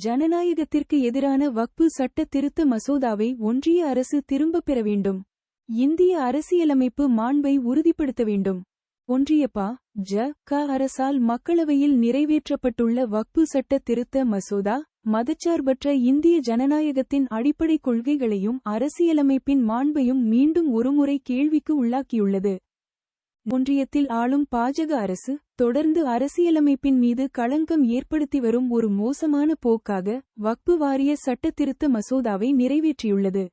ஜனநாயகத்திற்கு எதிரான வக்பு சட்ட திருத்த மசோதாவை ஒன்றிய அரசு திரும்பப் பெற வேண்டும். இந்திய அரசியலமைப்பு மாண்பை உறுதிப்படுத்த வேண்டும். ஒன்றிய பா.ஜ.க அரசால் மக்களவையில் நிறைவேற்றப்பட்டுள்ள வக்பு சட்ட திருத்த மசோதா மதச்சார்பற்ற இந்திய ஜனநாயகத்தின் அடிப்படை கொள்கைகளையும் அரசியலமைப்பின் மாண்பையும் மீண்டும் ஒருமுறை கேள்விக்கு உள்ளாக்கியுள்ளது. ஒன்றியத்தில் ஆளும் பாஜக அரசு தொடர்ந்து அரசியலமைப்பின் மீது களங்கம் ஏற்படுத்தி வரும் ஒரு மோசமான போக்காக வக்பு வாரிய சட்ட திருத்த மசோதாவை நிறைவேற்றியுள்ளது.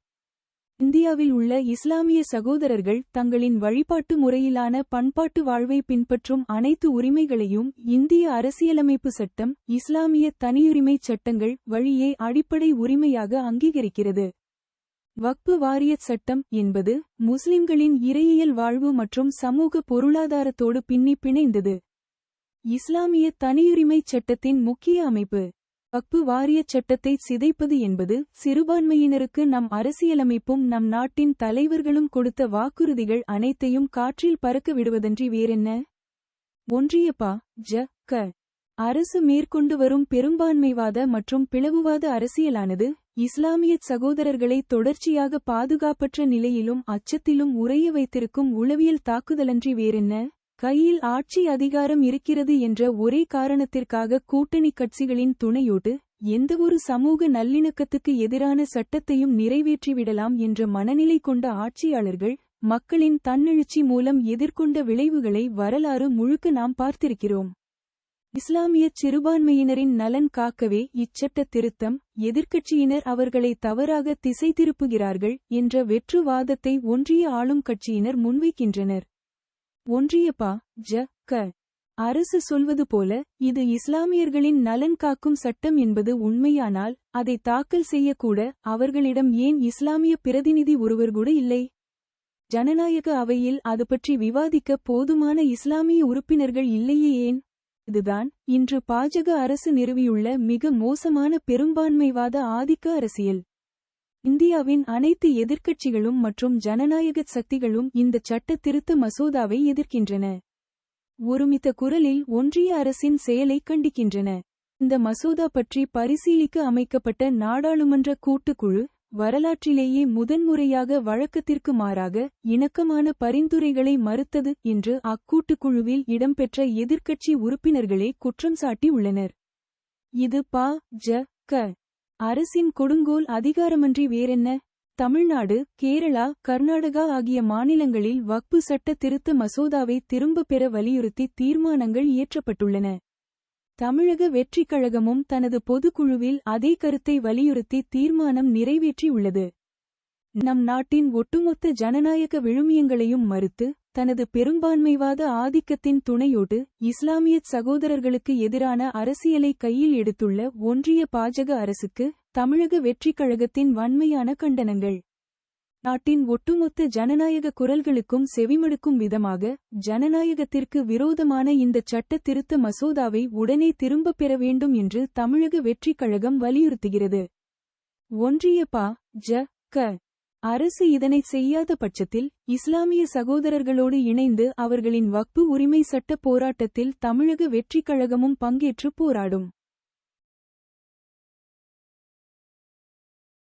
இந்தியாவில் உள்ள இஸ்லாமிய சகோதரர்கள் தங்களின் வழிபாட்டு முறையிலான பண்பாட்டு வாழ்வை பின்பற்றும் அனைத்து உரிமைகளையும் இந்திய அரசியலமைப்பு சட்டம் இஸ்லாமிய தனியுரிமைச் சட்டங்கள் வழியே அடிப்படை உரிமையாக அங்கீகரிக்கிறது. வக்பு வாரியச் சட்டம் என்பது முஸ்லிம்களின் இறையியல் வாழ்வு மற்றும் சமூக பொருளாதாரத்தோடு பிணைந்தது. இஸ்லாமிய தனியுரிமைச் சட்டத்தின் முக்கிய அமைப்பு. வக்பு வாரியச் சட்டத்தை சிதைப்பது என்பது சிறுபான்மையினருக்கு நம் அரசியலமைப்பும் நம் நாட்டின் தலைவர்களும் கொடுத்த வாக்குறுதிகள் அனைத்தையும் காற்றில் பறக்க விடுவதன்றி வேறென்ன? ஒன்றிய பா.ஜ.க அரசு மேற்கொண்டு வரும் பெரும்பான்மைவாத மற்றும் பிளவுவாத அரசியலானது இஸ்லாமிய சகோதரர்களை தொடர்ச்சியாக பாதுகாப்பற்ற நிலையிலும் அச்சத்திலும் உறைய வைத்திருக்கும் உளவியல் தாக்குதலன்றி வேறென்ன? கையில் ஆட்சி அதிகாரம் இருக்கிறது என்ற ஒரே காரணத்திற்காக கூட்டணி கட்சிகளின் துணையோடு எந்தவொரு சமூக நல்லிணக்கத்துக்கு எதிரான சட்டத்தையும் நிறைவேற்றிவிடலாம் என்ற மனநிலை கொண்ட ஆட்சியாளர்கள் மக்களின் தன்னெழுச்சி மூலம் எதிர்கொண்ட விளைவுகளை வரலாறு முழுக்க நாம் பார்த்திருக்கிறோம். இஸ்லாமிய சிறுபான்மையினரின் நலன் காக்கவே இச்சட்ட திருத்தம், எதிர்க்கட்சியினர் அவர்களை தவறாக திசை திருப்புகிறார்கள் என்ற வெற்று வாதத்தை ஒன்றிய ஆளும் கட்சியினர் முன்வைக்கின்றனர். ஒன்றிய பா.ஜ.க அரசு சொல்வது போல இது இஸ்லாமியர்களின் நலன் காக்கும் சட்டம் என்பது உண்மையானால் அதை தாக்கல் செய்யக்கூட அவர்களிடம் ஏன் இஸ்லாமிய பிரதிநிதி ஒருவர் கூட இல்லை? ஜனநாயக அவையில் அது பற்றி விவாதிக்க போதுமான இஸ்லாமிய உறுப்பினர்கள் இல்லையே ஏன்? இதுதான் இன்று பாஜக அரசு நிறுவியுள்ள மிக மோசமான பெரும்பான்மைவாத ஆதிக்க அரசியல். இந்தியாவின் அனைத்து எதிர்க்கட்சிகளும் மற்றும் ஜனநாயக சக்திகளும் இந்த சட்ட திருத்த மசோதாவை எதிர்க்கின்றன. ஒருமித்த குரலில் ஒன்றிய அரசின் செயலை கண்டிக்கின்றன. இந்த மசோதா பற்றி பரிசீலிக்க அமைக்கப்பட்ட நாடாளுமன்ற கூட்டுக்குழு வரலாற்றிலேயே முதன்முறையாக வழக்கத்திற்கு மாறாக இணக்கமான பரிந்துரைகளை மறுத்தது என்று அக்கூட்டுக்குழுவில் இடம்பெற்ற எதிர்க்கட்சி உறுப்பினர்களே குற்றம் சாட்டி உள்ளனர். இது பா.ஜ.க அரசின் கொடுங்கோல் அதிகாரமன்றி வேறென்ன? தமிழ்நாடு, கேரளா, கர்நாடகா ஆகிய மாநிலங்களில் வக்பு சட்ட திருத்த மசோதாவை திரும்பப் பெற வலியுறுத்தி தீர்மானங்கள் இயற்றப்பட்டுள்ளன. தமிழக வெற்றிக் கழகமும் தனது பொதுக்குழுவில் அதே கருத்தை வலியுறுத்தி தீர்மானம் நிறைவேற்றியுள்ளது. நம் நாட்டின் ஒட்டுமொத்த ஜனநாயக விழுமியங்களையும் மறுத்து தனது பெரும்பான்மைவாத ஆதிக்கத்தின் துணையோடு இஸ்லாமிய சகோதரர்களுக்கு எதிரான அரசியலை கையில் எடுத்துள்ள ஒன்றிய பாஜக அரசுக்கு தமிழக வெற்றிக் கழகத்தின் வன்மையான கண்டனங்கள். நாட்டின் ஒட்டுமொத்த ஜனநாயக குரல்களுக்கும் செவிமடுக்கும் விதமாக ஜனநாயகத்திற்கு விரோதமான இந்த சட்ட திருத்த மசோதாவை உடனே திரும்பப் பெற வேண்டும் என்று தமிழக வெற்றிக் கழகம் வலியுறுத்துகிறது. ஒன்றிய பா.ஜ.க அரசு இதனை செய்யாத பட்சத்தில் இஸ்லாமிய சகோதரர்களோடு இணைந்து அவர்களின் வக்பு உரிமை சட்ட போராட்டத்தில் தமிழக வெற்றிக் கழகமும் பங்கேற்று போராடும்.